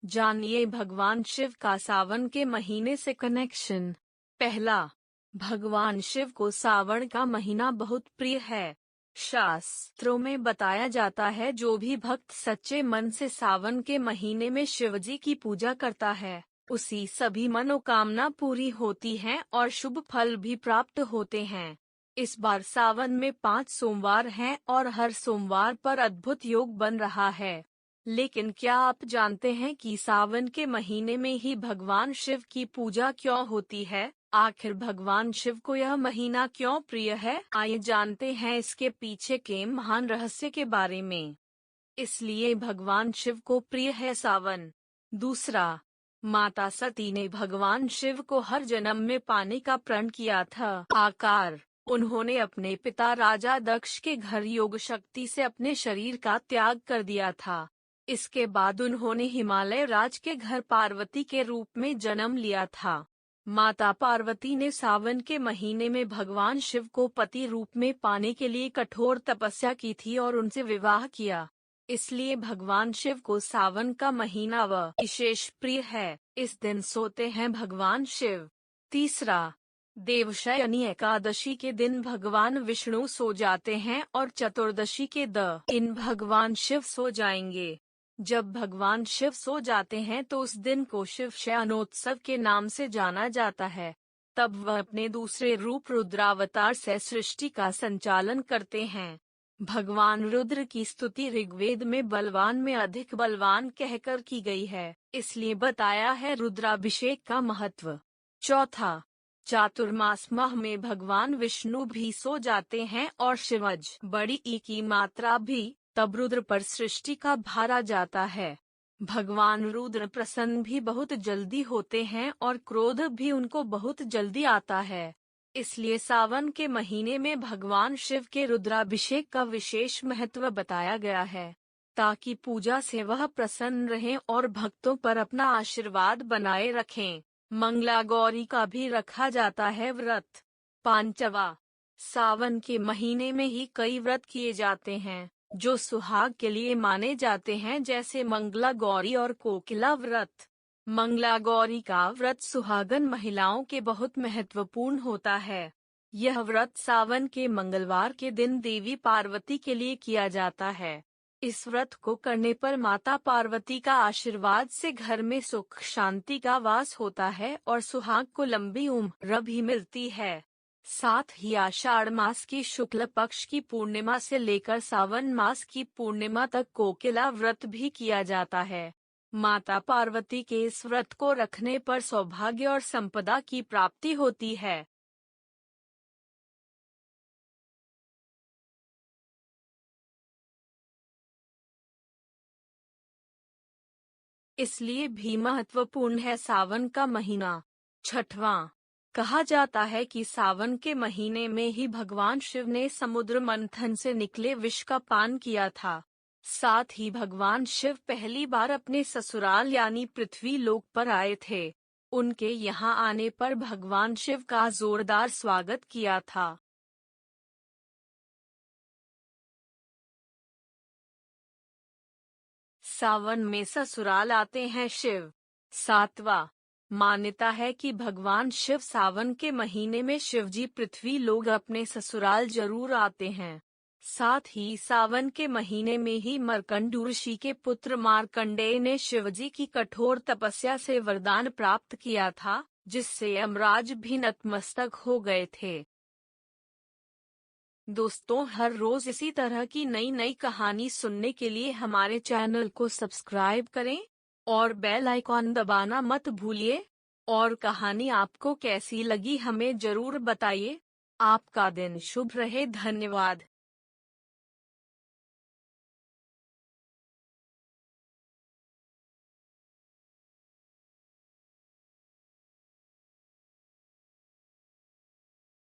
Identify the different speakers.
Speaker 1: जानिए भगवान शिव का सावन के महीने से कनेक्शन। पहला, भगवान शिव को सावन का महीना बहुत प्रिय है। शास्त्रों में बताया जाता है जो भी भक्त सच्चे मन से सावन के महीने में शिवजी की पूजा करता है, उसी सभी मनोकामना पूरी होती हैं और शुभ फल भी प्राप्त होते हैं। इस बार सावन में 5 सोमवार हैं और हर सोमवार पर अद्भुत योग बन रहा है। लेकिन क्या आप जानते हैं कि सावन के महीने में ही भगवान शिव की पूजा क्यों होती है? आखिर भगवान शिव को यह महीना क्यों प्रिय है? आइए जानते हैं इसके पीछे के महान रहस्य के बारे में। इसलिए भगवान शिव को प्रिय है सावन। दूसरा, माता सती ने भगवान शिव को हर जन्म में पाने का प्रण किया था। आकार, उन्होंने अपने पिता राजा दक्ष के घर योग शक्ति से अपने शरीर का त्याग कर दिया था। इसके बाद उन्होंने हिमालय राज के घर पार्वती के रूप में जन्म लिया था। माता पार्वती ने सावन के महीने में भगवान शिव को पति रूप में पाने के लिए कठोर तपस्या की थी और उनसे विवाह किया। इसलिए भगवान शिव को सावन का महीना विशेष प्रिय है। इस दिन सोते हैं भगवान शिव। तीसरा, देवशयनी एकादशी के दिन भगवान विष्णु सो जाते हैं और चतुर्दशी के दिन भगवान शिव सो जाएंगे। जब भगवान शिव सो जाते हैं तो उस दिन को शिव शयनोत्सव के नाम से जाना जाता है। तब वह अपने दूसरे रूप रुद्रावतार से सृष्टि का संचालन करते हैं। भगवान रुद्र की स्तुति ऋग्वेद में बलवान में अधिक बलवान कहकर की गई है, इसलिए बताया है रुद्राभिषेक का महत्व। चौथा, चातुर्मास माह में भगवान विष्णु भी सो जाते हैं और शिवज बड़ी ई की मात्रा भी, तब रुद्र पर सृष्टि का भार आ जाता है। भगवान रुद्र प्रसन्न भी बहुत जल्दी होते हैं और क्रोध भी उनको बहुत जल्दी आता है। इसलिए सावन के महीने में भगवान शिव के रुद्राभिषेक का विशेष महत्व बताया गया है, ताकि पूजा से वह प्रसन्न रहें और भक्तों पर अपना आशीर्वाद बनाए रखें। मंगला गौरी का भी रखा जाता है व्रत। पांचवा, सावन के महीने में ही कई व्रत किए जाते हैं जो सुहाग के लिए माने जाते हैं, जैसे मंगला गौरी और कोकिला व्रत। मंगला गौरी का व्रत सुहागन महिलाओं के बहुत महत्वपूर्ण होता है। यह व्रत सावन के मंगलवार के दिन देवी पार्वती के लिए किया जाता है। इस व्रत को करने पर माता पार्वती का आशीर्वाद से घर में सुख शांति का वास होता है और सुहाग को लंबी उम्र भी मिलती है। साथ ही आषाढ़ मास की शुक्ल पक्ष की पूर्णिमा से लेकर सावन मास की पूर्णिमा तक कोकिला व्रत भी किया जाता है। माता पार्वती के इस व्रत को रखने पर सौभाग्य और संपदा की प्राप्ति होती है। इसलिए भी महत्वपूर्ण है सावन का महीना। छठवां, कहा जाता है कि सावन के महीने में ही भगवान शिव ने समुद्र मंथन से निकले विष का पान किया था। साथ ही भगवान शिव पहली बार अपने ससुराल यानी पृथ्वी लोक पर आए थे। उनके यहाँ आने पर भगवान शिव का जोरदार स्वागत किया था। सावन में ससुराल आते हैं शिव। सातवां, मान्यता है कि भगवान शिव सावन के महीने में शिवजी पृथ्वी लोग अपने ससुराल जरूर आते हैं। साथ ही सावन के महीने में ही मर्कंडू ऋषि के पुत्र मार्कंडेय ने शिवजी की कठोर तपस्या से वरदान प्राप्त किया था, जिससे यमराज भी नतमस्तक हो गए थे। दोस्तों, हर रोज इसी तरह की नई नई कहानी सुनने के लिए हमारे चैनल को सब्सक्राइब करें और बेल आइकॉन दबाना मत भूलिए। और कहानी आपको कैसी लगी हमें जरूर बताइए। आपका दिन शुभ रहे। धन्यवाद।